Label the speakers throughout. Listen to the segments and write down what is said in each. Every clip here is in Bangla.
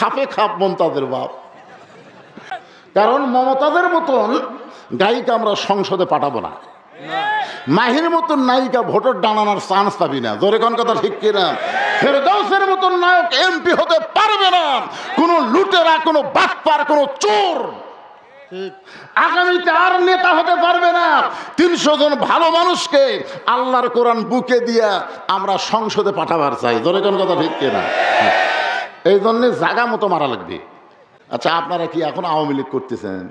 Speaker 1: খাপে খাপ মমতাজের বাপ। কারণ মমতাজের মতন গায়িকা আমরা সংসদে পাঠাবো না, মাহির মতন নায়িকা ভোটের ডানানোর চান্স পাবি না। জোরে কোন কথা ঠিক কিনা? ফেরদৌসের মতন নায়ক এমপি হতে পারবে না, কোনো লুটেরা, কোনো বাটপার, কোনো চোর আগামীতে আর নেতা হতে পারবে না। ৩০০ জন ভালো মানুষকে আল্লাহর কোরআন বুকে দিয়া আমরা সংসদে পাঠাবার চাই। জোরে কোন কথা ঠিক কিনা? এই জন্যে জায়গা মতো মারা লাগবে। আচ্ছা, আপনারা কি এখন আওয়ামী লীগ করতেছেন?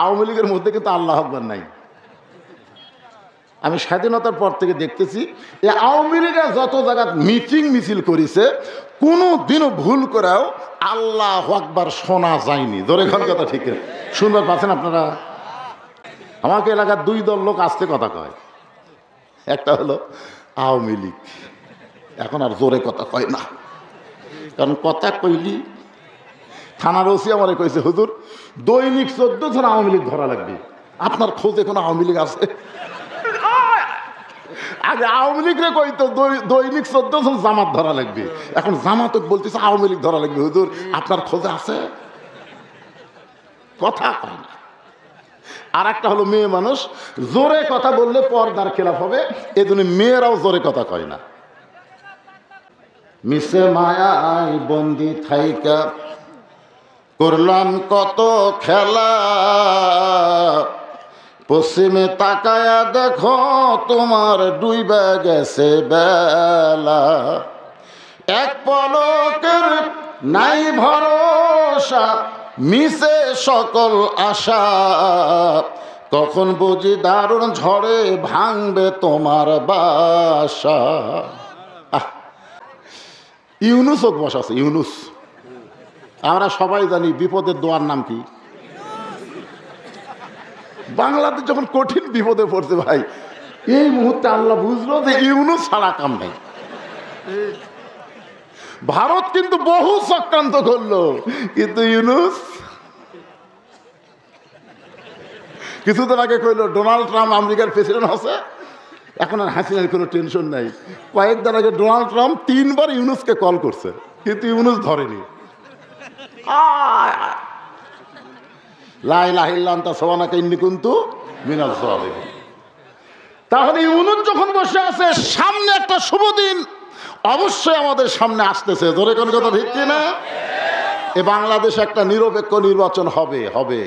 Speaker 1: আওয়ামী লীগের মধ্যে কিন্তু আল্লাহ আকবার নাই। আমি স্বাধীনতার পর থেকে দেখতেছি এই আওয়ামী লীগের যত জায়গায় মিটিং মিছিল করেছে, কোনো দিনও ভুল করেও আল্লাহ আকবার শোনা যায়নি। ধরে কোন কথা ঠিক শুনবার পাচ্ছেন আপনারা? আমাকে এলাকার 2 দল লোক আসতে কথা কয়। একটা হলো আওয়ামী লীগ, এখন আর জোরে কথা কয় না, কারণ কথা কইলি থানার ওসি আমারে কইছে, হুজুর দৈনিক 14 জন আওয়ামী লীগ ধরা লাগবে, আপনার খোঁজে কোনো আওয়ামী লীগ আছে? আগে আওয়ামী লীগরে কইতো দৈনিক 14 জন জামাত ধরা লাগবে, এখন জামাত বলতেছে আওয়ামী লীগ ধরা লাগবে, হুজুর আপনার খোঁজে আছে? কথা কয় না। আর একটা হলো মেয়ে মানুষ, জোরে কথা বললে পর্দার খেলাফ হবে, এজন্য মেয়েরাও জোরে কথা কয় না। মিশে মায়ায় বন্দি থাইকা করলাম কত খেলা, পশ্চিমে তাকায়া দেখো তোমার ডুইবা গেছে বেলা, এক পলকের নাই ভরসা, মিশে সকল আশা, কখন বুঝি দারুণ ঝড়ে ভাঙবে তোমার বাসা। ইউনুস হোক বসাছে, ইউনুস। আমরা সবাই জানি বিপদের দোয়ার নাম কি? বাংলাদেশ যখন কঠিন বিপদে পড়ছে ভাই, এই মুহূর্তে আল্লাহ বুঝলো যে ইউনুস ছাড়া কাম নাই। ভারত কিন্তু বহু চক্রান্ত করলো, কিন্তু ইউনুস কিছুদিন আগে কইলো ডোনাল্ড ট্রাম্প আমেরিকার প্রেসিডেন্ট হচ্ছে, এখন আর হাসিনার কোনো টেনশন নাই। কয়েকদিন আগে ডোনাল্ড ট্রাম্প 3 বার ইউনুসকে কল করছে, কিন্তু ইউনুস ধরেনি। লা ইলাহা ইল্লা আনতা সুবহানাকা ইন্নী কুনতু মিনাজ জালিমিন। তাহলে ইউনুস যখন বসে আছে, সামনে একটা শুভ দিন অবশ্যই আমাদের সামনে আসতেছে। ধরে কোন কথা ঠিক কিনা? এ বাংলাদেশে একটা নিরপেক্ষ নির্বাচন হবে হবে।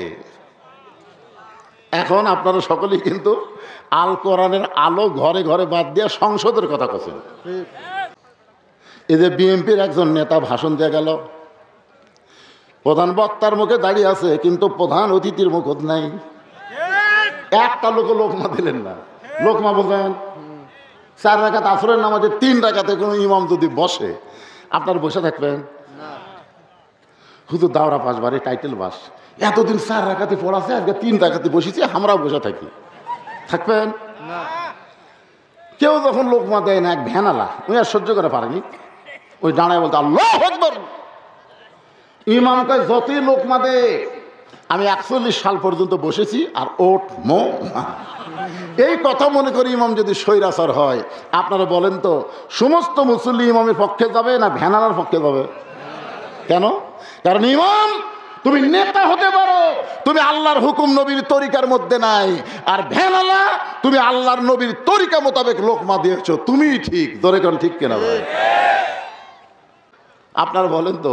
Speaker 1: এখন আপনারা সকলেই কিন্তু আল কোরআনের আলো ঘরে ঘরে বাদ দিয়ে সংসদের কথা বলছেন। এই যে বিএনপির একজন নেতা ভাষণ দিয়ে গেল, প্রধান বক্তার মুখে দাঁড়িয়ে আছে, কিন্তু প্রধান অতিথির মুখ নাই। একটা লোকমা দিলেন না। লোকমা বলছেন 4 রাকাত আসরের নামাজে 3 রাকাতে কোনো ইমাম যদি বসে, আপনার বসে থাকবেন? হুজুর দাওরা পাস বারে টাইটেল বাস, এতদিন 4 রাকাতে পড়াছে, আজকে 3 রাকাতে বসেছি, আমরাও বসে থাকি, থাকবেন? কেউ যখন লোকমা দেয় না, এক ভ্যানালা, ওই আর সহ্য করে পারেনি, ওই দাঁড়ায় বলতে আল্লাহু আকবার। ইমাম কয় যতই লোকমা দে, আমি 41 সাল পর্যন্ত বসেছি, আর ওট মো এই কথা মনে করি ইমাম যদি স্বৈরাচার হয়, আপনারা বলেন তো সমস্ত মুসল্লি ইমামের পক্ষে যাবে না ভ্যানালার পক্ষে যাবে? কেন? কারণ ইমাম তুমি নেতা হতে পারো, তুমি আল্লাহর হুকুম নবীর তরিকার মধ্যে নাই, আর ভ্যানালা তুমি আল্লাহর নবীর তরিকা মোতাবেক লোকমা দিয়েছো, তুমি ঠিক। ধরে কোন ঠিক কেনা ভাই? আপনারা বলেন তো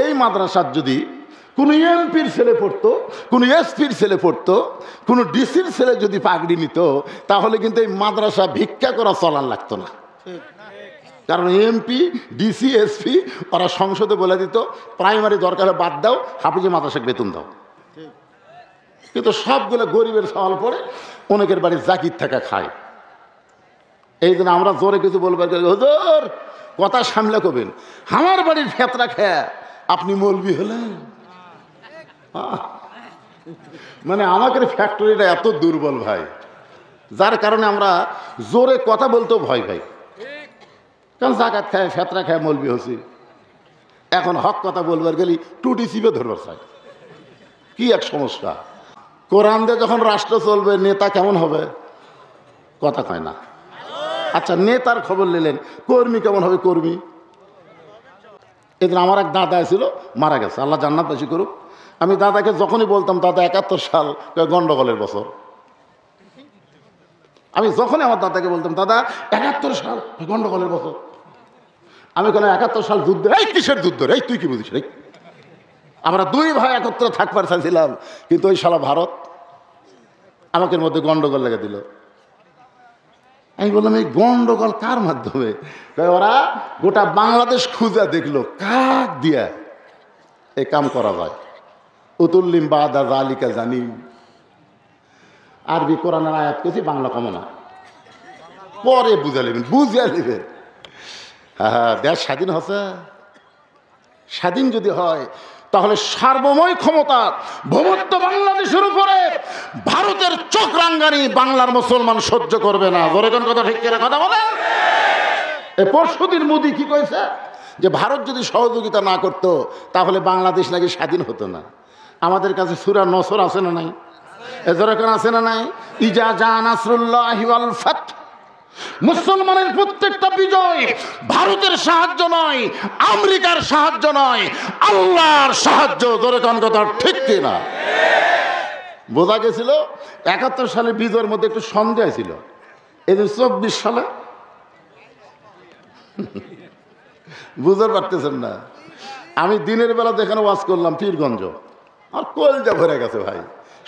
Speaker 1: এই মাদ্রাসার যদি কোনো এমপির ছেলে পড়তো, কোনো এসপির ছেলে পড়তো, কোনো ডিসির ছেলে যদি পাগড়ি নিত, তাহলে কিন্তু এই মাদ্রাসা ভিক্ষা করা চলার লাগতো না। কারণ এমপি, ডিসি, এসপি ওরা সংসদে বলে দিত প্রাইমারি দরকারে বাদ দাও, হাফিজে মাদ্রাসাকে বেতন দাও। কিন্তু সবগুলো গরিবের সওয়াল পড়ে, অনেকের বাড়ি জাকির থাকা খায়। এই জন্য আমরা জোরে কিছু বলবার, হুজুর কথা সামলে করবেন, আমার বাড়ির ফেতরা খেয়ে আপনি মৌলবি হলেন। মানে আমাদের ফ্যাক্টরিটা এত দুর্বল ভাই, যার কারণে আমরা জোরে কথা বলতেও ভয় পাই। কারণ জাকাত খায়, ফেতরা খায়, মৌলবি হচ্ছি। এখন হক কথা বলবার গেলি টুটি চিপে ধরবার চাই, কি এক সমস্যা। কোরআন দিয়ে যখন রাষ্ট্র চলবে, নেতা কেমন হবে? কথা কয় না। আচ্ছা নেতার খবর নিলেন, কর্মী কেমন হবে? কর্মী এদিন আমার এক দাদা ছিল, মারা গেছে, আল্লাহ জান্নাত বেশি করুক। আমি দাদাকে যখনই বলতাম দাদা 71 সাল, গন্ডগোলের বছর। আমি যখনই আমার দাদাকে বলতাম দাদা 71 সাল, গন্ডগোলের বছর। আমি কেন 71 সাল যুদ্ধ, এই কিসের যুদ্ধ রে, তুই কি বুঝিস রে? আমরা দুই ভাই একত্রে থাকবার চাইছিলাম, কিন্তু ওই শালা ভারত আমাকে মধ্যে গন্ডগোল লেগে দিল। আমি বললাম এই গন্ডগোল কার মাধ্যমে? ওরা গোটা বাংলাদেশ খুঁজে দেখলো কাক দিয়া এই কাম করা যায়। উতুল্লিম বাদা জালিকা জানি, আরবি কোরআনের আয়াত কেছি, বাংলা কম না, পরে বুঝা নেবেন, বুঝিয়া নেবেন। হ্যাঁ, দেশ স্বাধীন হচ্ছে। স্বাধীন যদি হয় তাহলে সার্বময় ক্ষমতা ভূমধ্য বাংলাদেশের উপরে ভারতের চোখ রাঙ্গানি বাংলার মুসলমান সহ্য করবে না। বলে কোন কথা ঠিক করে কথা বলে। এই পরশুদিন মোদি কি কইছে যে ভারত যদি সহযোগিতা না করতো তাহলে বাংলাদেশ নাকি স্বাধীন হতো না। আমাদের কাছে সূরা নসর আছে না নাই? এজরকন আছে না নাই? ইজা জা নাসরুল্লাহি ওয়াল ফাত, মুসলমানের প্রত্যেকটা বিজয় ভারতের সাহায্য নয়, আমেরিকার সাহায্য নয়, আল্লাহর সাহায্য। ধরে কোন কথা ঠিক কিনা? বোঝা গেছিল 71 সালে বিজয়ের মধ্যে একটু সন্দেহ ছিল। এই যে 24 সালে বুঝতে পারতেছেন না। আমি দিনের বেলা যেখানে ওয়াজ করলাম পীরগঞ্জ, আর কলজা ভরে গেছে ভাই।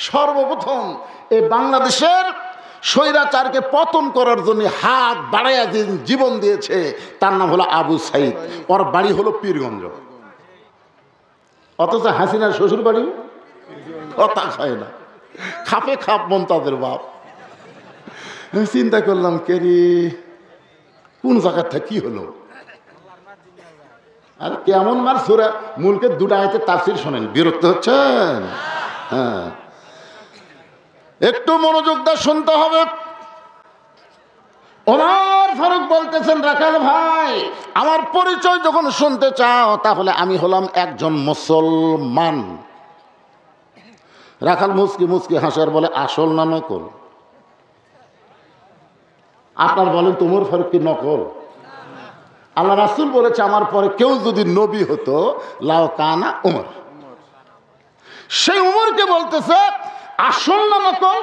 Speaker 1: সর্বপ্রথম এই বাংলাদেশের স্বৈরাচারকে পতন করার জন্য হাত বাড়াইয়া জীবন দিয়েছে তার নাম হলো আবু সাইদ। ওর বাড়ি হলো পীরগঞ্জ, অথচ হাসিনার শ্বশুর বাড়ি কথা খায় না, খাপে খাপ মন তাদের বাপ। আমি চিন্তা করলাম কেরি কোন জায়গার থেকে কি হলো। আর কেমন মার সুরা মুলকের দুটা আয়াতের তাফসীর শোনেন, বিরক্ত হচ্ছেন? হ্যাঁ, একটু মনোযোগ দিয়ে শুনতে হবে। ওমর ফারুক বলতেছেন, রাখাল ভাই আমার পরিচয় যখন শুনতে চাও তাহলে আমি হলাম একজন মুসলমান। রাখাল মুচকি মুচকি হাসার বলে, আসল না নকল? আপনার বলেন তো ওমর ফারুক কি নকল? আল্লাহ রাসূল বলেছে আমার পরে কেউ যদি নবী হতো লাও কানা ওমর। সেই ওমরকে বলতেছে আসল না নকল?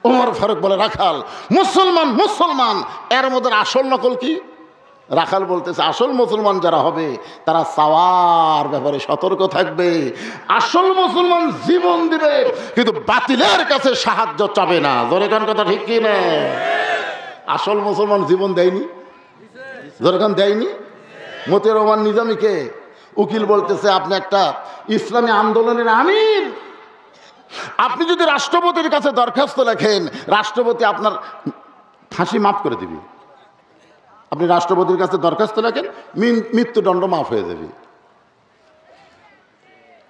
Speaker 1: ওমর ফারুক বলে, রাখাল মুসলমান মুসলমান, এর মধ্যে আসল নকল কি? রাখাল বলতেছে আসল মুসলমান যারা হবে তারা চাওয়ার ব্যাপারে সতর্ক থাকবে। আসল মুসলমান জীবন দিবে কিন্তু বাতিলের কাছে সাহায্য চাবে না। জোরে কোন কথা ঠিক কি না? আসল মুসলমান জীবন দেয়নি, জোরে কোন দেয়নি। মতিউর রহমান নিজামীকে উকিল বলতেছে আপনি একটা ইসলামী আন্দোলনের আমির, আপনি যদি রাষ্ট্রপতির কাছে দরখাস্ত লেখেন রাষ্ট্রপতি আপনার ফাঁসি মাফ করে দিবি। আপনি রাষ্ট্রপতির কাছে দরখাস্ত লেখেন, মৃত্যুদণ্ড মাফ হয়ে যাবে।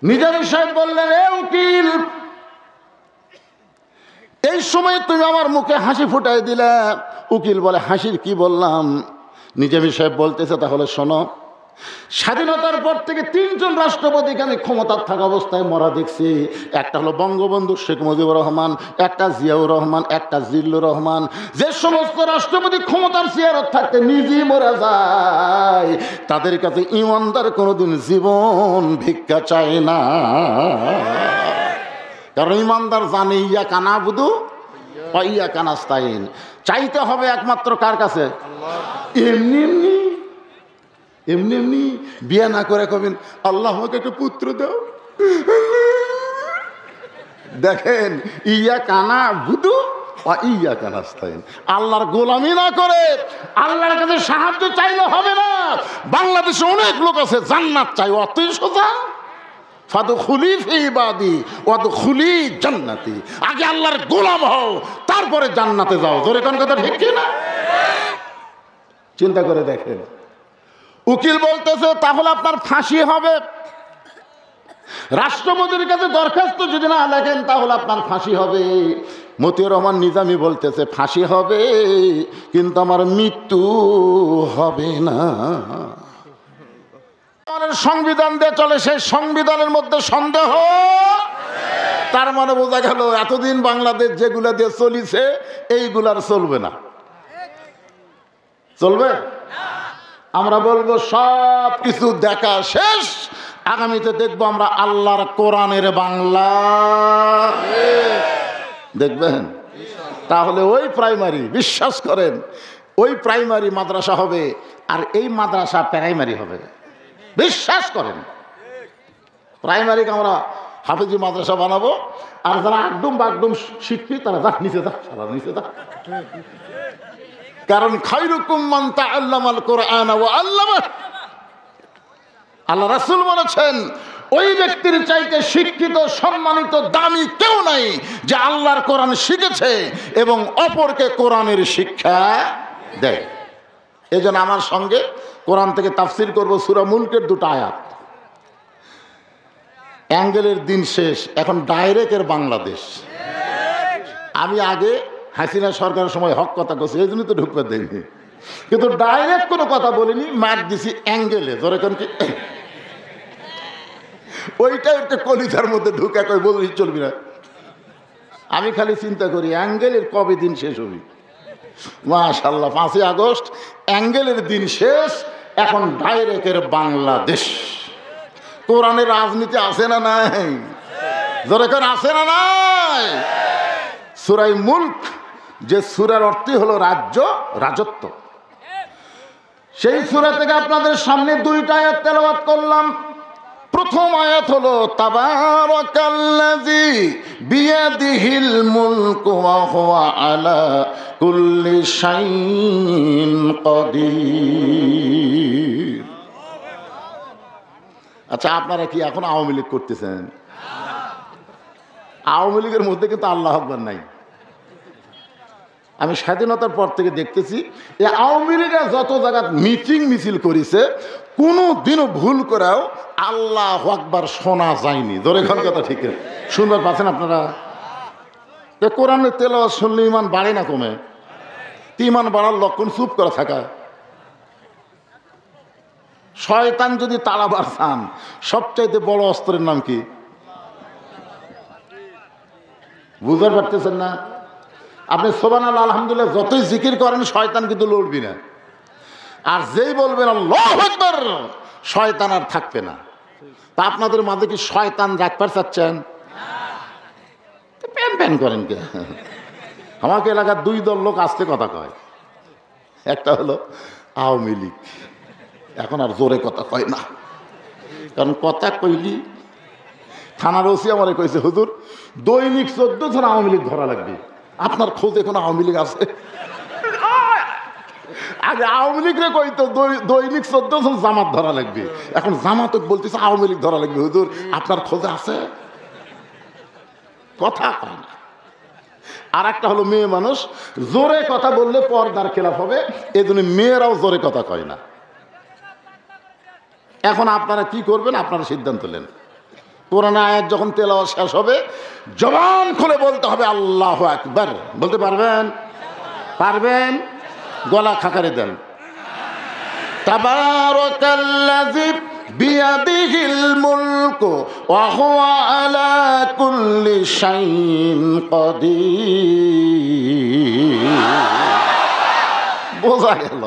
Speaker 1: নিজামী সাহেব বললেন, এ উকিল এই সময় তুমি আমার মুখে হাসি ফুটাই দিলে। উকিল বলে, হাসির কি বললাম? নিজামী সাহেব বলতেছে, তাহলে শোনো, স্বাধীনতার পর থেকে 3 জন রাষ্ট্রপতিকে আমি ক্ষমতার থাকা অবস্থায় মরা দেখছি। একটা হলো বঙ্গবন্ধু শেখ মুজিবুর রহমান, একটা জিয়াউর রহমান, একটা জিল্লুর রহমান। যে সমস্ত রাষ্ট্রপতি ক্ষমতার চেয়ারত থাকতে নিজেই মরা যায় তাদের কাছে ইমানদার কোনোদিন জীবন ভিক্ষা চায় না। কারণ ইমানদার জানে ইয়া কানা বুধু ইয়া কানাস্তাইন, চাইতে হবে একমাত্র কার কাছে? এমনি এমনি এমনি এমনি বিয়ে না করে কবেন আল্লাহ আমাকে একটা পুত্র দাও। দেখেন, ইয়া কানা বুধু ইয়া কানাস্তাইন, আল্লাহর গোলামি না করে আল্লাহর কাছে সাহায্য চাইলে হবে না। বাংলাদেশে অনেক লোক আছে জান্নাত চাই, অতই সোজা। ফাদখুলি ফি ইবাদি ওয়াদখুলি জান্নাতি, আগে আল্লাহর গোলাম হও তারপরে জান্নাতে যাও। জোরে কোন কথা ঠিক কি না? চিন্তা করে দেখেন। উকিল বলতেছে তাহলে আপনার ফাঁসি হবে। রাষ্ট্রপতির কাছে দরখাস্ত যদি না লেখেন তাহলে আপনার ফাঁসি হবে। মতিউর রহমান নিজামী বলতেছে ফাঁসি হবে কিন্তু আমার মৃত্যু হবে না। সংবিধান দিয়ে চলে, সেই সংবিধানের মধ্যে সন্দেহ। তার মানে বোঝা গেল এতদিন বাংলাদেশ যেগুলা দিয়ে চলিছে এইগুলার চলবে না। চলবে? আমরা বলবো সব কিছু দেখা শেষ, আগামীতে দেখবো আমরা আল্লাহর কোরআনের বাংলা দেখবেন। তাহলে ওই প্রাইমারি, বিশ্বাস করেন, ওই প্রাইমারি মাদ্রাসা হবে আর এই মাদ্রাসা প্রাইমারি হবে, বিশ্বাস করেন। প্রাইমারিকে আমরা হাফেজি মাদ্রাসা বানাবো, আর যারা আগডুম বাগডুম শিখবি তারা যাক নিচে যাক, সারা নিচে যাক। কারণ খায়রুকুম মান তাআল্লামাল কোরআন ওয়া আল্লামা, আল্লাহ রাসূল বলেছেন ওই ব্যক্তির চাইতে শিক্ষিত, সম্মানিত, দামি কেউ নাই যে আল্লাহর কোরআন শিখেছে এবং অপরকে কোরআনের শিক্ষা দেয়। এই জন্য আমার সঙ্গে কোরআন থেকে তাফসির করব সূরা মুলকের 2টা আয়াত। অ্যাঙ্গেলের দিন শেষ, এখন ডাইরেক্টের বাংলাদেশ। আমি আগে হাসিনা সরকারের সময় হক কথা করছি, এই জন্যই তো ঢুকতে দেয়নি, কিন্তু ডাইরেক্ট কোনো কথা বলিনি, মার দিছি অ্যাঙ্গেলে। ধরে কেন কি ওইটা একটা কলিজার মধ্যে ঢুকে কই বলি চলবি না। আমি খালি চিন্তা করি অ্যাঙ্গেলের কবে দিন শেষ হবি। মাশাআল্লাহ, 5ই আগস্ট অ্যাঙ্গেলের দিন শেষ, এখন ডাইরেক্টের বাংলাদেশ। কোরআনের রাজনীতি আছে না নাই? ধরে কেন আছে না নাই? সূরা মুলক, যে সূরার অর্থই হলো রাজ্য, রাজত্ব, সেই সূরা থেকে আপনাদের সামনে 2টা আয়াত তেলাওয়াত করলাম। প্রথম আয়াত হলো তাবারাকাল্লাযী বিয়াদিহিল মুলকু ওয়া হুয়া আলা কুল্লি শাইইন কাদির। আচ্ছা, আপনারা কি এখন আওয়ামী লীগ করতেছেন? আওয়ামী লীগের মধ্যে কিন্তু আল্লাহ আকবার নাই। আমি স্বাধীনতার পর থেকে দেখতেছি এই আওয়ামী লীগের যত জায়গায় মিটিং মিছিল করেছে, কোনো দিনও ভুল করেও আল্লাহ আকবার শোনা যায়নি। ধরে এখন কথা ঠিক শুনবার পাচ্ছেন আপনারা? কোরআনের তেলাওয়াত শুনলে ইমান বাড়ে না কমে? ইমান বাড়ার লক্ষণ চুপ করে থাকা। শয়তান যদি তাড়াবার চান, সবচাইতে বড় অস্ত্রের নাম কি বুঝতে পারতেছেন না? আপনি সুবহানাল্লাহ আলহামদুলিল্লাহ যতই জিকির করেন, শয়তান কিন্তু লড়বি না। আর যেই বলবেন আল্লাহু আকবার, শয়তান আর থাকবে না। তা আপনাদের মাঝে কি শয়তান রাখবার চাচ্ছেন? প্যান প্যান করেন কে? আমাকে এলাকার 2 দল লোক আসতে কথা কয়। একটা হলো আওয়ামী লীগ, এখন আর জোরে কথা কয় না, কারণ কথা কইলি থানার ওসি আমারে কইছে, হুজুর দৈনিক 14 জন আওয়ামী লীগ ধরা লাগবে। আপনার খোঁজ এখন আওয়ামী লীগ আছে? আগে আওয়ামী লীগরে কইতো দৈনিক 14 জন জামাত ধরা লাগবে, এখন জামাত বলতেছে আওয়ামী লীগ ধরা লাগবে। হুজুর আপনার খোঁজে আছে? কথা কয় না। আর একটা হলো মেয়ে মানুষ, জোরে কথা বললে পর্দার খেলাফ হবে, এই জন্য মেয়েরাও জোরে কথা কয় না। এখন আপনারা কি করবেন? আপনারা সিদ্ধান্ত নেন। কোরআন আয়াত যখন তেলাওয়াত শেষ হবে, জবান খুলে বলতে হবে আল্লাহু আকবার। বলতে পারবেন? পারবেন? গলা খাকারে দেন। তাবারাকাল্লাযী বিয়াদিহিল মুলকু ওয়া হুয়া আলা কুল্লি শাইইন কাদির। বোঝা গেল?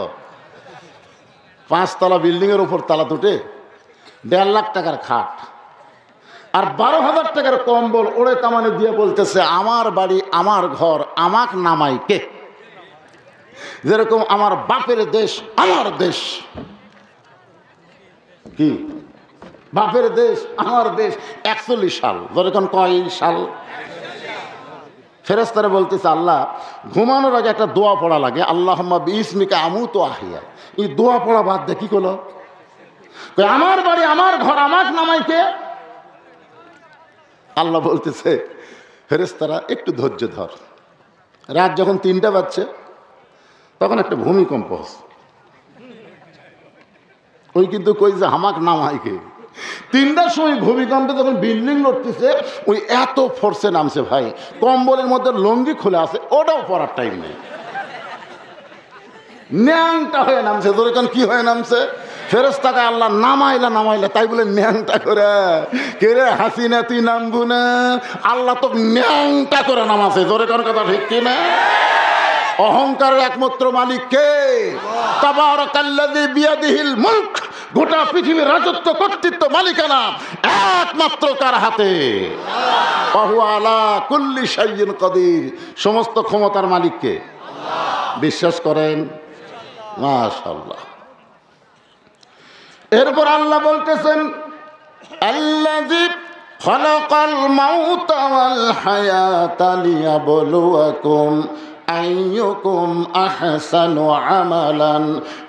Speaker 1: 5 তলা বিল্ডিং এর উপর তালা তুটে 1.5 লাখ টাকার খাট আর 12,000 টাকার কম্বল ওড়ে তামানে দিয়ে বলতেছে আমার বাড়ি, আমার ঘর, আমাক নামাই কে? যেরকম আমার বাপের দেশ, আমার দেশ। কি বাপের দেশ, আমার দেশ? 41 সাল। যেরকম কয় সাল? ফেরেশতারা বলতেছে আল্লাহ ঘুমানোর আগে একটা দোয়া পড়া লাগে, আল্লাহুম্মা বিইসমিকা আমুতু আহইয়া। এই দোয়া পড়া বাদ দিয়ে কি করলো? আমার বাড়ি, আমার ঘর, আমাক নামাই কে? আল্লাহ বলতেছে ফেরেশতারা একটু ধৈর্য ধর। রাত যখন 3টা বাজছে তখন একটা ভূমিকম্প হচ্ছে। ওই কিন্তু কই যে হামাক নামাই কে? 3টার সময় ভূমিকম্পে যখন বিল্ডিং লড়তেছে, ওই এত ফোর্সে নামছে ভাই, কম্বলের মধ্যে লঙ্গি খুলে আছে, ওটাও পরার টাইম নেই, ন্যাংটা হয়ে নামছে। ধরে কেন কি হয়ে নামছে? ফেরেশতাকে আল্লাহ নামাইলা নামাইলা, তাই বলে ন্যাংটা করে কে রে হাসিনা তুই নামবু না? আল্লাহ তো ন্যাংটা করে নামাছে। ধরে কোন কথা ঠিক কিনা? অহংকারের একমাত্র মালিক কে? তাবারাকাল্লাযী বিয়াদিহিল মুলক, গোটা পৃথিবীর রাজত্ব, কর্তৃত্ব, মালিকানা একমাত্র কার হাতে? ওয়া হুয়া আলা কুল্লি শাইইন কাদির, সমস্ত ক্ষমতার মালিক কে? বিশ্বাস করেন? মাশাআল্লাহ। এরপর আল্লাহ বলতেছেন আল্লাযী খালাকাল মাউতা ওয়াল হায়াতা লিয়াবলুয়াকুম আইয়ুকুম আহসানু আমালান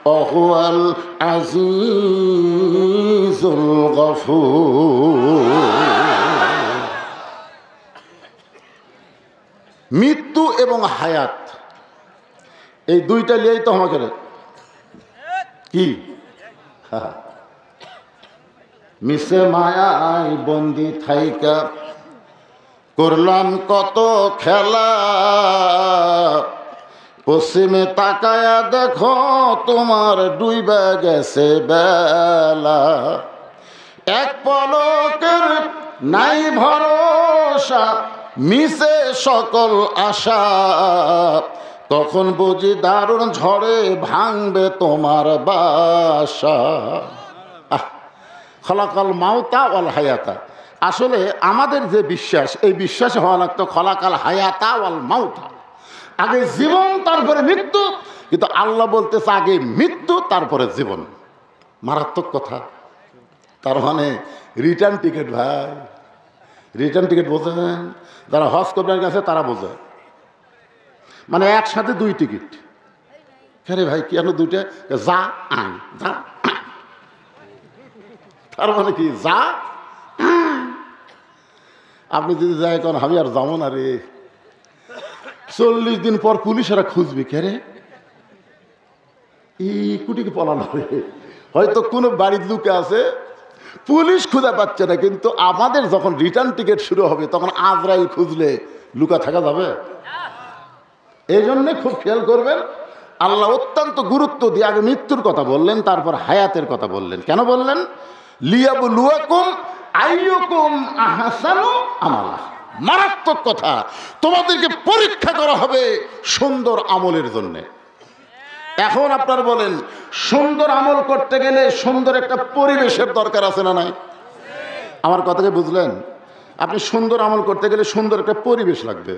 Speaker 1: ওয়া হুয়াল আজিজুল গফুর। মৃত্যু এবং হায়াত এই দুইটা নিয়েই তো আমাকে কি মিশে মায়ায় বন্দি থাইকা করলাম কত খেলা, পশ্চিমে তাকায়া দেখো তোমার ডুইবা গেছে বেলা, এক পলকের নাই ভরসা মিশে সকল আশা, তখন বুঝি দারুণ ঝড়ে ভাঙবে তোমার বাসা। খলাকাল মাউতা ওয়াল হায়াতা, আসলে আমাদের যে বিশ্বাস, এই বিশ্বাসে হওয়া লাগতো খলাকাল হায়াতা ওয়াল মাউতা, আগে জীবন তারপরে মৃত্যু, কিন্তু আল্লাহ বলতেছে আগে মৃত্যু তারপরে জীবন। মারাত্মক কথা। তার মানে রিটার্ন টিকিট ভাই, রিটার্ন টিকিট বোঝেন? যারা হজ করবার গেছে তারা বোঝে, মানে একসাথে দুই টিকিট। আরে ভাই কেন দুইটা? যা আন, যা। তার মানে কি? যা আপনি যদি যাই কারণ আমি আর যাবো না রে, 40 দিন পর পুলিশেরা খুঁজবে, কে রে এই কুটিকে পলানো রে, হয়তো কোনো বাড়ির লুকে আছে, পুলিশ খুঁজে পাচ্ছে না। কিন্তু আমাদের যখন রিটার্ন টিকিট শুরু হবে তখন আজরাইল খুঁজলে লুকা থাকা যাবে? এই জন্যে খুব খেয়াল করবেন, আল্লাহ অত্যন্ত গুরুত্ব দিয়ে আগে মৃত্যুর কথা বললেন, তারপর হায়াতের কথা বললেন। কেন বললেন? লিয়াবলুয়াকুম আইয়ুকুম আহসানু আমালা। মারাত্মক কথা, তোমাদেরকে পরীক্ষা করা হবে সুন্দর আমলের জন্য। এখন আপনার বলেন, সুন্দর আমল করতে গেলে সুন্দর একটা পরিবেশের দরকার আছে না নাই? আমার কথাকে বুঝলেন? আপনি সুন্দর আমল করতে গেলে সুন্দর একটা পরিবেশ লাগবে।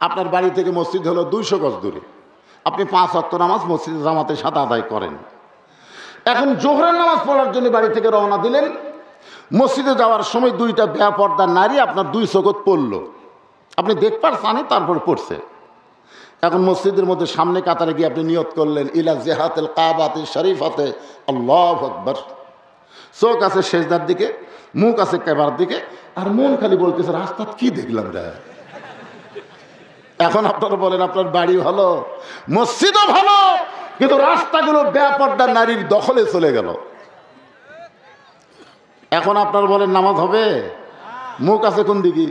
Speaker 1: আপনার বাড়ি থেকে মসজিদ হলো 200 গজ দূরে, আপনি 5 ওয়াক্ত নামাজ মসজিদে জামাতের সাথে আদায় করেন। এখন জোহরের নামাজ পড়ার জন্য বাড়ি থেকে রওনা দিলেন, মসজিদে যাওয়ার সময় 2টা বেপর্দা নারী আপনার 2 চোখত পড়লো, আপনি দেখবার চানি, তারপরে পড়ছে। এখন মসজিদের মধ্যে সামনে কাতারে গিয়ে আপনি নিয়ত করলেন ইলা জিহাতিল কাবাতি শরীফাতে আল্লাহু আকবার, চোখ আছে সেজদার দিকে, মুখ আছে কাবার দিকে, আর মন খালি বলতেছে রাস্তা কি দেখলাম রে। এখন আপনারা বলেন আপনার বাড়ি ভালো, মসজিদও ভালো, কিন্তু রাস্তাগুলো বেপর্দা নারীর দখলে চলে গেল। এখন আপনার বলেন নামাজ হবে? মুখ আছে কোন দিকে?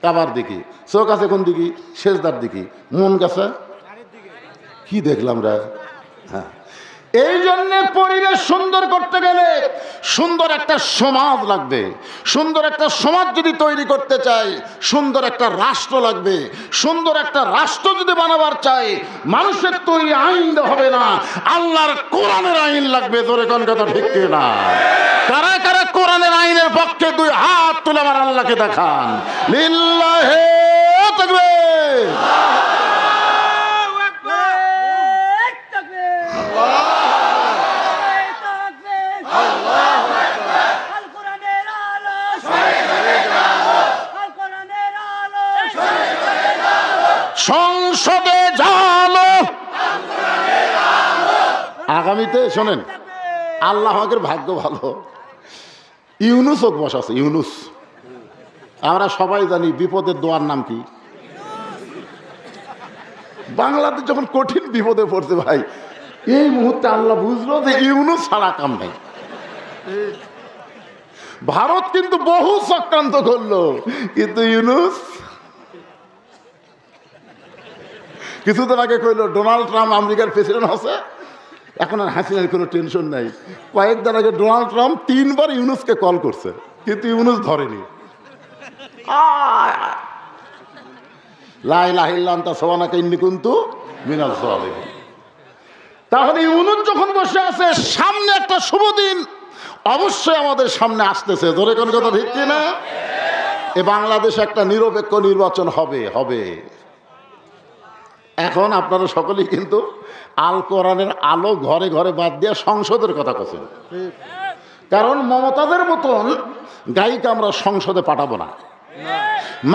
Speaker 1: কাবার দিকে। চোখ আছে কোন দিকে? সেজদার দিকে। মন গেছে কি দেখলাম রে। হ্যাঁ, এই জন্যে পরিবেশ সুন্দর করতে গেলে সুন্দর একটা সমাজ লাগবে। সুন্দর একটা সমাজ যদি তৈরি করতে চাই, সুন্দর একটা রাষ্ট্র লাগবে। সুন্দর একটা রাষ্ট্র যদি বানাবার চাই, মানুষের তৈরি আইন হবে না, আল্লাহর কোরআনের আইন লাগবে। জোরে কোন কথা ঠিক না? কারা কারা কোরআনের আইনের পক্ষে 2 হাত তুলে আমার আল্লাহকে দেখান। লিল্লাহি তাকবীর। সংসদে জানো আগামীতে শোনেন, আল্লাহ আমাদের ভাগ্য ভালো, ইউনুস বসাছে। ইউনুস, আমরা সবাই জানি বিপদের দোয়ার নাম কি? বাংলাদেশ যখন কঠিন বিপদে পড়ছে ভাই, এই মুহূর্তে আল্লাহ বুঝলো যে ইউনুস ছাড়া কাম নাই। ভারত কিন্তু বহু চক্রান্ত করলো, কিন্তু ইউনুস কিছুদিন আগে কইলো ডোনাল্ড ট্রাম্প আমেরিকার প্রেসিডেন্ট হচ্ছে, এখন আর হাসিনার কোনো টেনশন নাই। কয়েকদিন আগে ডোনাল্ড ট্রাম্প 3 বার ইউনুসকে কল করছে, কিন্তু ইউনুস ধরেনি। লা ইলাহা ইল্লা আনতা সুবহানাকা ইন্নী কুনতু মিনাল জালিমিন। তাহলে ইউনুস যখন বসে আছে, সামনে একটা শুভ দিন অবশ্যই আমাদের সামনে আসতেছে। ধরে কোন কথা ঠিক কিনা? এ বাংলাদেশে একটা নিরপেক্ষ নির্বাচন হবে। এখন আপনারা সকলেই কিন্তু আল কোরআনের আলো ঘরে ঘরে বাদ দিয়ে সংসদের কথা বলছেন, কারণ মমতাদের মতন গায়িকা আমরা সংসদে পাঠাবো না,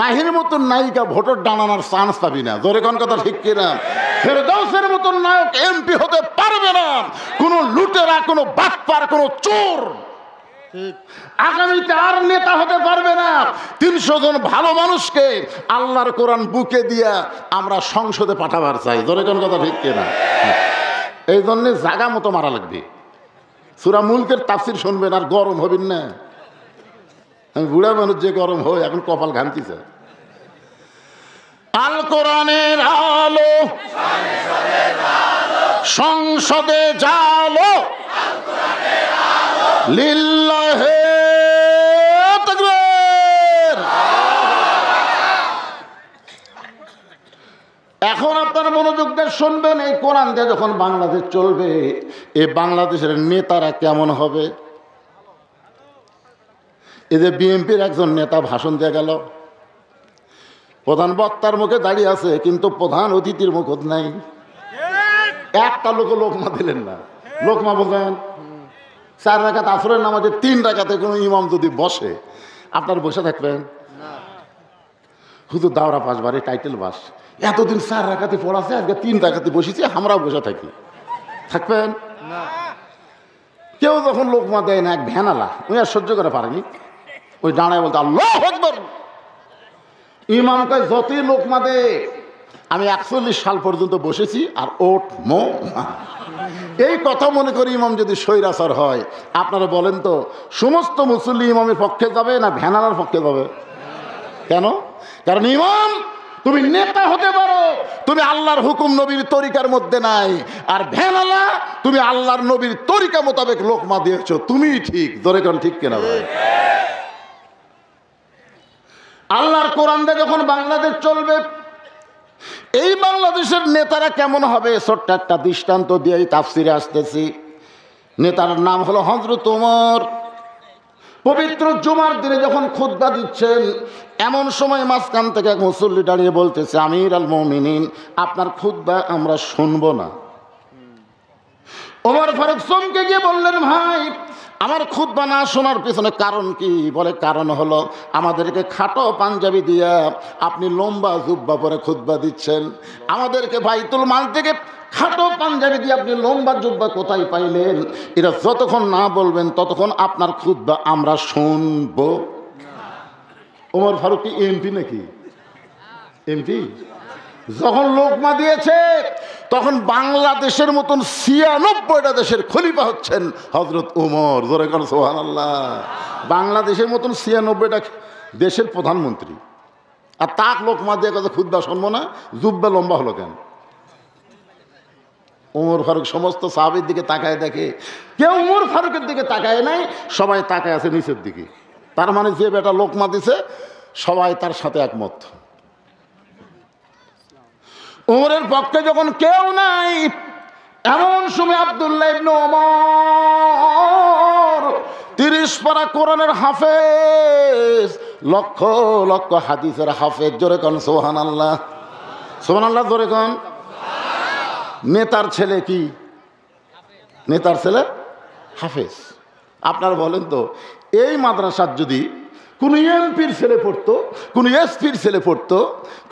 Speaker 1: মাহির মতন নায়িকা ভোটের ডানানোর চান্স পাবি না। জোরে কোন কথা ঠিক কিনা? ফেরদৌসের মতন নায়ক এমপি হতে পারবে না, কোন লুটেরা, কোন বাটপার, কোন চোর আগামীতে আর নেতা হতে পারবে না। ৩০০ জন ভালো মানুষকে আল্লাহর কোরআন বুকে দিয়া আমরা সংসদে পাঠাবার চাই। জোরে কোন কথা ঠিক কিনা? এই জন্য জাগা মতো মারা লাগবে। সূরা মুলকের তাফসীর শুনবেন আর গরম হবেন না। আমি বুড়া মানুষ, যে গরম হয় এখন কপাল ঘামতিছে। আল কোরআনের আলো সংসদে জালো, লিল্লাহে তাকবীর। এখন আপনারা মনোযোগ দিয়ে শুনবেন, এই কোরআন দিয়ে যখন বাংলাদেশ চলবে, এই বাংলাদেশের নেতারা কেমন হবে। এদের বিএনপির একজন নেতা ভাষণ দিয়ে গেল, প্রধান বক্তার মুখে দাঁড়িয়ে আছে, কিন্তু প্রধান অতিথির মুখত নাই। একটা লোকমা দিলেন না। লোকমা বললেন 4 রাকাত আসরের নামাজে 3 রাকাতে কোনো ইমাম যদি বসে, আপনার বসে থাকবেন? শুধু দাওরা পাস বাড়ি টাইটেল বাস, এতদিন 4 রাকাতে পড়াছে, আজকে 3 রাকাতে বসেছি, আমরাও বসে থাকবেন? কেউ যখন লোকমা দেয় না, এক ভ্যানালা, উনি আর সহ্য করে পারেনি, ওই দাঁড়ায় বলতে আল্লাহু আকবার। ইমাম কয় যতই লোকমা দে, আমি 41 সাল পর্যন্ত বসেছি আর ওট মো। এই কথা মনে করি ইমাম যদি স্বৈরাচার হয়, আপনারা বলেন তো সমস্ত মুসল্লি ইমামের পক্ষে যাবে না ভ্যানালার পক্ষে যাবে? কেন? কারণ ইমাম তুমি নেতা হতে পারো, তুমি আল্লাহর হুকুম নবীর তরিকার মধ্যে নাই, আর ভ্যানালা তুমি আল্লাহর নবীর তরিকা মোতাবেক লোকমা দিয়েছো, তুমিই ঠিক। ধরে কোন ঠিক কেনা ভাই? আল্লাহর কোরআন দিয়ে যখন বাংলাদেশ চলবে, এই বাংলাদেশের নেতারা কেমন হবে, ছোট্ট একটা দৃষ্টান্ত দিয়েই তাফসিরে আসতেছি। নেতার নাম হলো হযরত ওমর। পবিত্র জুমার দিনে যখন খুতবা দিচ্ছেন, এমন সময় মাঝখান থেকে এক মুসল্লি দাঁড়িয়ে বলতেছে, আমির আল মুমিনিন, আপনার খুতবা আমরা শুনবো না। ওমর ফারুক চমকে গিয়ে বললেন, ভাই আমার খুতবা না শোনার পেছনে কারণ কি? বলে কারণ হলো আমাদেরকে খাটো পাঞ্জাবি দিয়া আপনি লম্বা জুব্বা পরে খুতবা দিচ্ছেন, আমাদেরকে বাইতুল মাল থেকে খাটো পাঞ্জাবি দিয়ে আপনি লম্বা জুব্বা কোথায় পাইলেন? এটা যতক্ষণ না বলবেন ততক্ষণ আপনার খুতবা আমরা শুনবো। ওমর ফারুক কি এমপি নাকি? এমপি যখন লোকমা দিয়েছে, তখন বাংলাদেশের মতন 96টা দেশের খলিফা হচ্ছেন হযরত ওমর। জোরে কর সুবহানাল্লাহ। বাংলাদেশের মতন 96টা দেশের প্রধানমন্ত্রী, আর তাক লোকমা দিয়ে কথা খুতবা শুনবো না, জুব্বা লম্বা হলো কেন? ওমর ফারুক সমস্ত সাহাবীর দিকে তাকায় দেখে, কেউ ওমর ফারুকের দিকে তাকায় নাই, সবাই তাকায় আছে নিচের দিকে। তার মানে যে বেটা লোকমা দিছে সবাই তার সাথে একমত। ওমরের পক্ষে যখন কেউ নাই, এমন সময় আব্দুল্লাহ ইবনে ওমর 30 পারা কোরআনের হাফেজ, লক্ষ লক্ষ হাদিসের হাফেজ। জোরে কোন সুবহানাল্লাহ। সুবহানাল্লাহ জোরে কোন। নেতার ছেলে কি? নেতার ছেলে হাফেজ। আপনারা বলেন তো, এই মাদ্রাসার যদি কোনো এমপির ছেলে পড়তো, কোনো এসপির ছেলে পড়তো,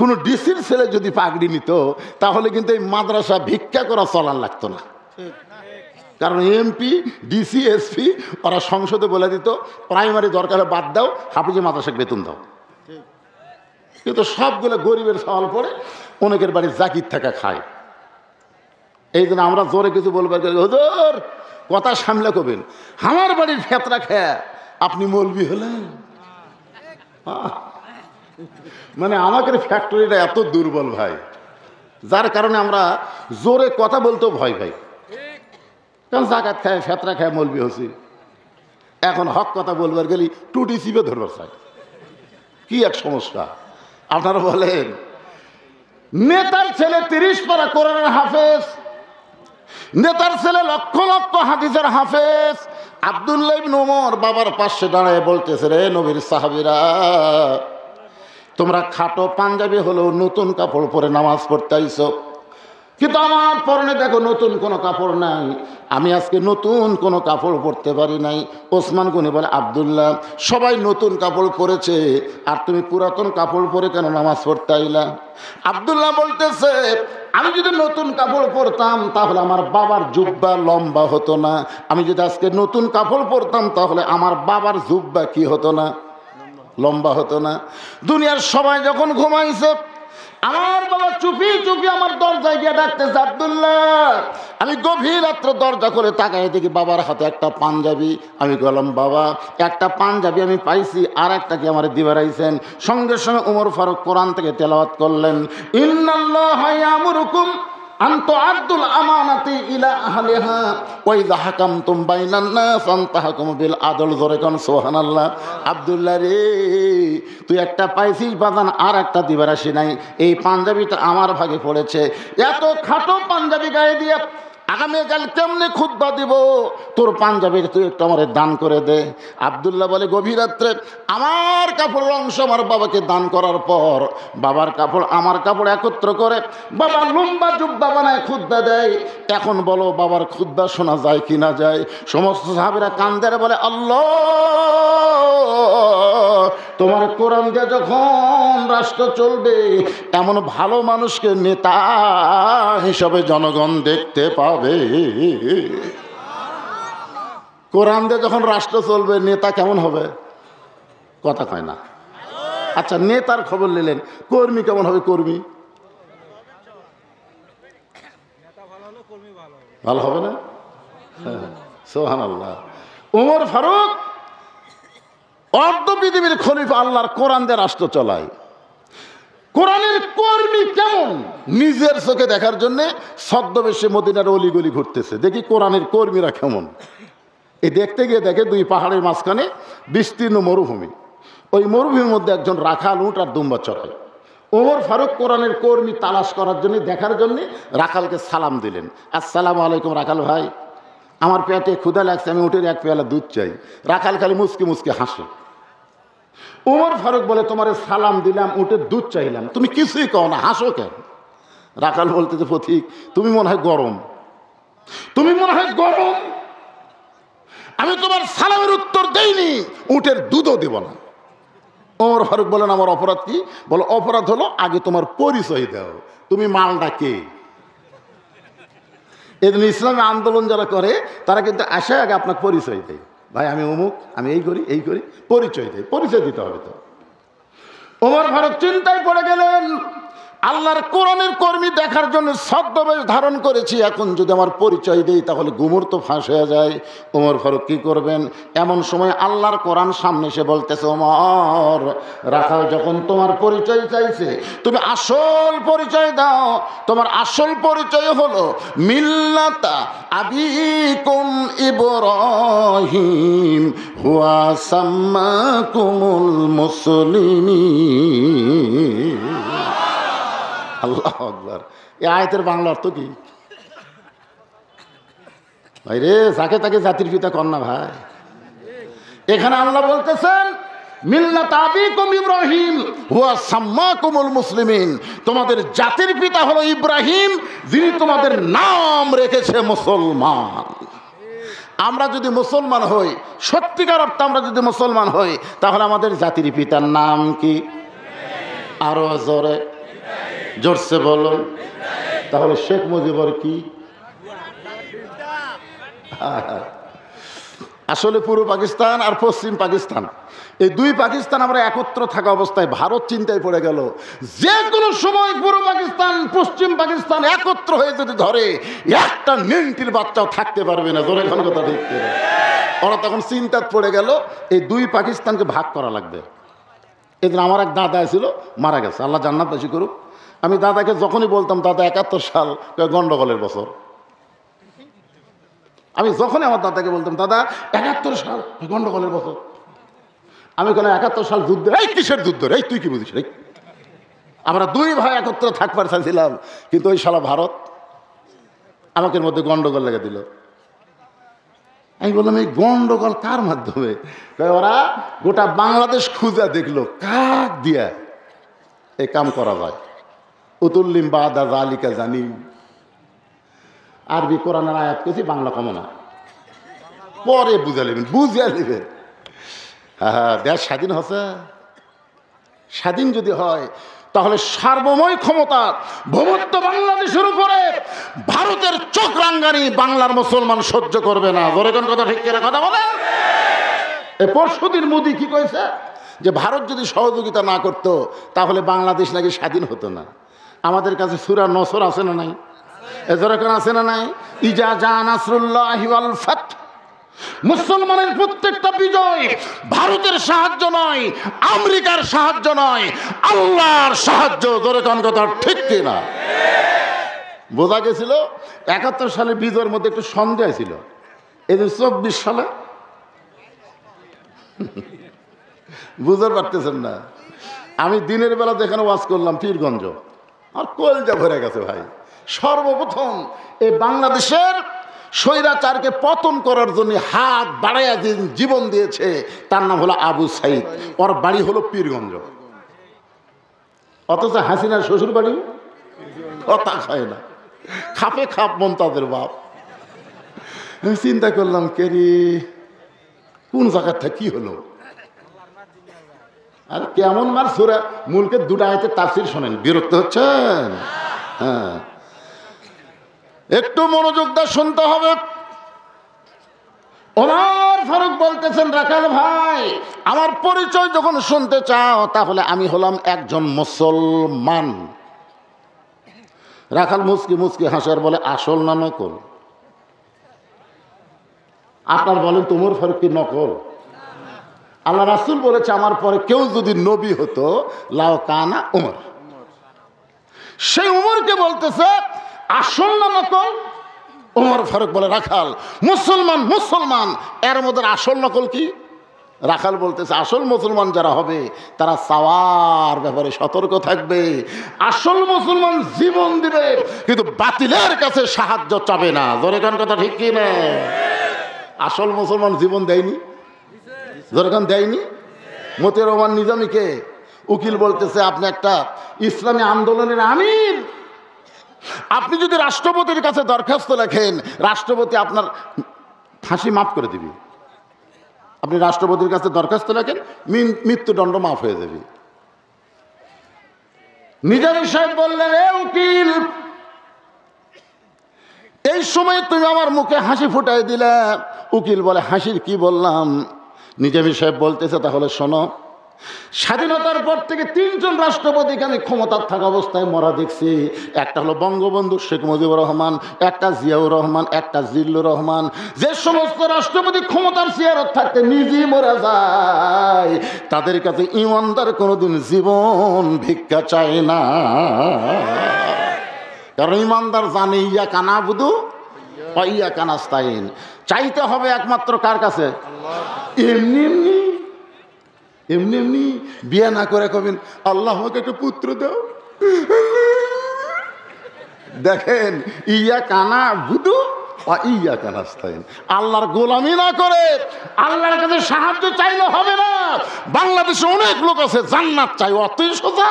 Speaker 1: কোনো ডিসির ছেলে যদি পাগড়ি নিত, তাহলে কিন্তু এই মাদ্রাসা ভিক্ষা করা চলার লাগতো না। কারণ এমপি, ডিসি, এসপি ওরা সংসদে বলে দিত, প্রাইমারি দরকারে বাদ দাও, হাফিজে মাদ্রাসাকে বেতন দাও। কিন্তু সবগুলো গরিবের সওয়াল পড়ে, অনেকের বাড়ি জাকির থাকা খায়। এই জন্য আমরা জোরে কিছু বলবার, হুজুর কথা সামলে করবেন, আমার বাড়ির ফেতরা খেয়া আপনি মৌলবি হলেন। মানে আমাদের ফ্যাক্টরিটা এত দুর্বল ভাই, যার কারণে আমরা জোরে কথা বলতেও ভয় পাই। কারণ জাকাত খায়, ফেতরা খায় মৌলবি হচ্ছি। এখন হক কথা বলবার গেলি টুটি চিপে ধরবার চাই, কি এক সমস্যা। আপনারা বলেন নেতার ছেলে 30 পারা কোরআনের হাফেজ, নেতার ছেলে লক্ষ লক্ষ হাদিসের হাফেজ। আব্দুল্লাহ ইবনে ওমর বাবার পাশে দাঁড়ায় বলতেছে, রে নবীর সাহাবীরা, তোমরা খাটো পাঞ্জাবি হলেও নতুন কাপড় পরে নামাজ পড়তে আইছো, কিন্তু আমার পরনে দেখো নতুন কোনো কাপড় নাই, আমি আজকে নতুন কোনো কাপড় পরতে পারি নাই। ওসমান গনি বলে, আব্দুল্লাহ, সবাই নতুন কাপড় পরেছে আর তুমি পুরাতন কাপড় পরে কেন নামাজ পড়তে আইলা? আব্দুল্লাহ বলতেছে, আমি যদি নতুন কাপড় পরতাম তাহলে আমার বাবার জুব্বা লম্বা হতো না, আমি যদি আজকে নতুন কাপড় পরতাম তাহলে আমার বাবার জুব্বা কি হতো না, লম্বা হতো না। দুনিয়ার সবাই যখন ঘুমাইছে, আমার বাবা চুপি চুপি আমার দরজায় গিয়ে ডাকতেছে, আব্দুল্লাহ। আমি গভীর রাত্রে দরজা করে তাকাই দেখি বাবার হাতে একটা পাঞ্জাবি। আমি বললাম, বাবা, একটা পাঞ্জাবি আমি পাইছি, আর একটা কি আমার দিবারাইছেন? সঙ্গে সঙ্গে ওমর ফারুক কোরআন থেকে তেলাওয়াত করলেন, ইন্নাল্লাহা ইয়ামুরুকুম আন তুআদ্দুল আমানাতি ইলা আহলিহা ওয়া ইযা হাকামতুম বাইনান নাস আন তাহকুমু বিল আদল। জোরে কোন সুবহানাল্লাহ। আব্দুল্লাহ রে, তুই একটা পাইছিস বাজান, আর একটা দিবার আসি নাই। এই পাঞ্জাবিটা আমার ভাগে পড়েছে। এত খাটো পাঞ্জাবি গায়ে দিয়ে আগামীকাল কেমনে খুতবা দিব? তোর পাঞ্জাবির তুই একটু আমার দান করে দে। আব্দুল্লাহ বলে, গভীর রাত্রে আমার কাপড়ের অংশ আমার বাবাকে দান করার পর বাবার কাপড় আমার কাপড় একত্র করে বাবা লম্বা জুব্বা বানায় খুতবা দেয়। এখন বলো, বাবার খুতবা শোনা যায় কি না যায়? সমস্ত সাহাবীরা কান্দের বলে, আল্লাহ, তোমার কোরআন দিয়ে যখন রাষ্ট্র চলবে, এমন ভালো মানুষকে নেতা হিসাবে জনগণ দেখতে পাবে। কোরআন দিয়ে যখন রাষ্ট্র চলবে, নেতা কেমন হবে? কথা কয় না। আচ্ছা, নেতার খবর নিলেন, কর্মী কেমন হবে? কর্মী ভালো হবে না? সুবহানাল্লাহ। ওমর ফারুক অর্ধ পৃথিবীর খলিফা, আল্লাহর কোরআন দিয়ে রাষ্ট্র চলায়। কোরআনের কর্মী কেমন নিজের চোখে দেখার জন্য ছদ্মবেশে মদিনার অলিগলি ঘুরতেছে, দেখি কোরআনের কর্মীরা কেমন। এই দেখতে গিয়ে দেখে দুই পাহাড়ের মাঝখানে বিস্তীর্ণ মরুভূমি। ওই মরুভূমির মধ্যে একজন রাখাল উট আর দুম্বা চড়ায়। ওমর ফারুক কোরআনের কর্মী তালাশ করার জন্য, দেখার জন্য রাখালকে সালাম দিলেন, আসসালামু আলাইকুম রাখাল ভাই, আমার পেটে ক্ষুধা লাগছে, আমি উটের এক পেয়ালা দুধ চাই। রাখাল খালি মুচকি মুচকি হাসে। ওমর ফারুক বলে, তোমার সালাম দিলাম, উটের দুধ চাইলাম, তুমি কিছুই কও না, হাসো কেন? রাখাল বলতেছে, পথিক, তুমি মনে হয় গরম, তুমি মনে হয় গরম, আমি তোমার সালামের উত্তর দেইনি, উটের দুধও দেব না। ওমর ফারুক বলেন, আমার অপরাধ কি? বলো, অপরাধ হলো আগে তোমার পরিচয় দাও, তুমি মালটা কে? এদিন ইসলামী আন্দোলন যারা করে তারা কিন্তু আসে আগে আপনাকে পরিচয় দেয়, ভাই আমি অমুক, আমি এই করি এই করি, পরিচয় দেয়, পরিচয় দিতে হবে তো। ওমর ফারুক চিন্তায় পড়ে গেলেন, আল্লাহর কোরআনের কর্মী দেখার জন্য ছদ্মবেশ ধারণ করেছি, এখন যদি আমার পরিচয় দেই তাহলে গুমর তো ফাঁস হয়ে যায়। ওমর ফারুক কি করবেন? এমন সময় আল্লাহর কোরআন সামনে এসে বলতেছে, ওমর, রাখাল যখন তোমার পরিচয় চাইছে, তুমি আসল পরিচয় দাও। তোমার আসল পরিচয় হলো মিল্লাতা আবিকুম ইব্রাহিম হুয়া সাম্মাকুমুল মুসলিমিন। আল্লাহু আকবার। এই আয়াতের বাংলা অর্থ কি ভাই রে? যাকে তাকে জাতির পিতা কন্যা ভাই। এখানে আল্লাহ বলতেছেন, মিল্লাত আবিকুম ইব্রাহিম হুয়া সাম্মাকুমুল মুসলিমিন, তোমাদের জাতির পিতা হলো ইব্রাহিম, যিনি তোমাদের নাম রেখেছে মুসলমান। আমরা যদি মুসলমান হই, সত্যিকার অর্থে আমরা যদি মুসলমান হই, তাহলে আমাদের জাতির পিতার নাম কি? আরো জোরে, জোরসে বলুন। তাহলে শেখ মুজিবর কি? আসলে পূর্ব পাকিস্তান আর পশ্চিম পাকিস্তান, এই দুই পাকিস্তান আমরা একত্র থাকা অবস্থায় ভারত চিন্তায় পড়ে গেল, যে কোনো সময় পূর্ব পাকিস্তান পশ্চিম পাকিস্তান একত্র হয়ে যদি ধরে, একটা নেংটির বাচ্চাও থাকতে পারবে না। ধরে এখন কথা ঠিক করে ওরা তখন চিন্তায় পড়ে গেল, এই দুই পাকিস্তানকে ভাগ করা লাগবে। এদিন আমার এক দাদা ছিল, মারা গেছে, আল্লাহ জান্নাত বাসী করুক। আমি দাদাকে যখনই বলতাম, দাদা 71 সাল গন্ডগোলের বছর, আমি যখনই আমার দাদাকে বলতাম, দাদা 71 সাল গন্ডগোলের বছর, আমি কোনো 71 সাল যুদ্ধ, এই কিসের যুদ্ধ রে, তুই কি বুঝিস রে? আমরা দুই ভাই একত্রে থাকবার চাইছিলাম, কিন্তু ওই শালা ভারত আমাদের মধ্যে গন্ডগোল লেগে দিল। আমি বললাম এই গন্ডগোল কার মাধ্যমে? ওরা গোটা বাংলাদেশ খুঁজে দেখলো কাক দিয়া এই কাম করা যায়। উতুল্লিম বাদা জালিকা জানি, আরবি কোরআনের আয়াত কেছি, বাংলা কম না, পরে বুঝা নেবেন, বুঝিয়া নেবেন। হ্যাঁ, দেশ স্বাধীন হচ্ছে। স্বাধীন যদি হয় তাহলে সার্বময় ক্ষমতা ভূমধ্য বাংলাদেশের উপরে ভারতের চোখ রাঙ্গানি বাংলার মুসলমান সহ্য করবে না। ধরে কোন কথা ঠিক করে কথা বলে। এই পরশুদিন মোদি কি কইছে যে ভারত যদি সহযোগিতা না করত তাহলে বাংলাদেশ নাকি স্বাধীন হতো না। আমাদের কাছে সূরা নসর আছে না নাই? এজরকান আছে না নাই? ইজা জা নাসরুল্লাহি ওয়াল ফাত, মুসলমানের প্রত্যেকটা বিজয় ভারতের সাহায্য নয়, আমেরিকার সাহায্য নয়, আল্লাহর সাহায্য। ধরে কোন কথা ঠিক কিনা? বোঝা গেছিল ৭১ সালে বিজয়ের মধ্যে একটু সন্দেহ ছিল। এই যে ২৪ সালে বুঝতে পারতেছেন না। আমি দিনের বেলা যেখানে ওয়াজ করলাম পীরগঞ্জ, আর কলজা ভরে গেছে ভাই। সর্বপ্রথম এই বাংলাদেশের স্বৈরাচারকে পতন করার জন্য হাত বাড়াইয়া জীবন দিয়েছে তার নাম হলো আবু সাইদ। ওর বাড়ি হলো পীরগঞ্জ, অথচ হাসিনার শ্বশুর বাড়ি কথা খায় না, খাপে খাপ মমতাজের বাপ। চিন্তা করলাম কেরি কোন জায়গাটা কি হলো। আর কেমন মার সুরা মুলকের দুটা আয়াতের তাফসীর শোনেন, বিরক্ত হচ্ছেন? হ্যাঁ, একটু মনোযোগ দিয়ে শুনতে হবে। ওমর ফারুক বলতেছেন, রাখাল ভাই আমার পরিচয় যখন শুনতে চাও তাহলে আমি হলাম একজন মুসলমান। রাখাল মুচকি মুচকি হাসার বলে, আসল না নকল? আপনার বলেন তো ওমর ফারুক কি নকল? আল্লাহ রাসূল বলেছে আমার পরে কেউ যদি নবী হতো লাও কানা ওমর। সেই ওমরকে বলতেছে আসল না নকল? ওমর ফারুক বলে, রাখাল মুসলমান মুসলমান, এর মধ্যে আসল নকল কি? রাখাল বলতেছে আসল মুসলমান যারা হবে তারা চাওয়ার ব্যাপারে সতর্ক থাকবে। আসল মুসলমান জীবন দিবে কিন্তু বাতিলের কাছে সাহায্য চাবে না। জোরে কান কথা ঠিক কি না? আসল মুসলমান জীবন দেয়নি, জোরে কান দেয়নি। মতিউর রহমান নিজামীকে উকিল বলতেছে আপনি একটা ইসলামী আন্দোলনের আমির, আপনি যদি রাষ্ট্রপতির কাছে দরখাস্ত লেখেন রাষ্ট্রপতি আপনার ফাঁসি মাফ করে দিবি। আপনি রাষ্ট্রপতির কাছে দরখাস্ত লেখেন, মৃত্যুদণ্ড মাফ হয়ে যাবে। নিজামী সাহেব বললেন, এ উকিল এই সময় তুমি আমার মুখে হাসি ফুটাই দিলে। উকিল বলে, হাসির কি বললাম? নিজামী সাহেব বলতেছে, তাহলে শোনো, স্বাধীনতার পর থেকে ৩ জন রাষ্ট্রপতিকে আমি ক্ষমতার থাকা অবস্থায় মরা দেখছি। একটা হলো বঙ্গবন্ধু শেখ মুজিবুর রহমান, একটা জিয়াউর রহমান, একটা জিল্লুর রহমান। যে সমস্ত রাষ্ট্রপতি ক্ষমতার চেয়ারত থাকতে নিজেই মরা যায় তাদের কাছে ইমানদার কোনোদিন জীবন ভিক্ষা চায় না। কারণ ইমানদার জানে ইয়া কানা বুধু ইয়া কানাস্তাইন, চাইতে হবে একমাত্র কার কাছে? এমনি এমনি এমনি এমনি বিয়ে না করে কবেন আল্লাহ আমাকে একটা পুত্র দাও। দেখেন, ইয়া কানা বুধু ইয়া কানাস্তাইন, আল্লাহর গোলামি না করে আল্লাহর কাছে সাহায্য চাইলে হবে না। বাংলাদেশে অনেক লোক আছে জান্নাত চাই, অতই সোজা।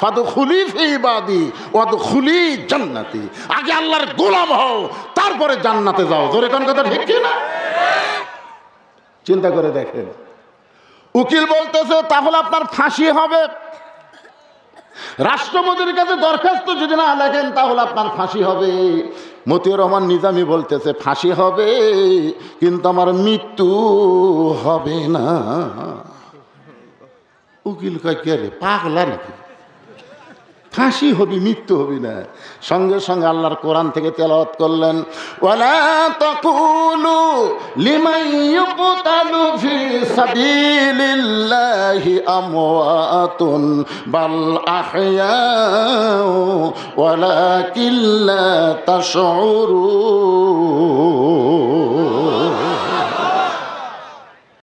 Speaker 1: ফাদখুলি ফি ইবাদি ওয়াদখুলি জান্নাতি, আগে আল্লাহর গোলাম হও তারপরে জান্নাতে যাও। জোরে কোন কথা ঠিক কি না? চিন্তা করে দেখেন। উকিল বলতেছে তাহলে আপনার ফাঁসি হবে। রাষ্ট্রপতির কাছে দরখাস্ত যদি না লেখেন তাহলে আপনার ফাঁসি হবে। মতিউর রহমান নিজামী বলতেছে ফাঁসি হবে কিন্তু আমার মৃত্যু হবে না। উকিল কয় কে রে, পাগলা নাকি? ফাঁসি হবি, মৃত্যু হবি না। সঙ্গে সঙ্গে আল্লাহর কোরআন থেকে তেলাওয়াত করলেন, ওয়ালা তাকুলু লিমান ইউকতালু ফি সাবিলিল্লাহি আমওয়াতুন বাল আহইয়াউ ওয়ালাকিন লা তাশউরুন।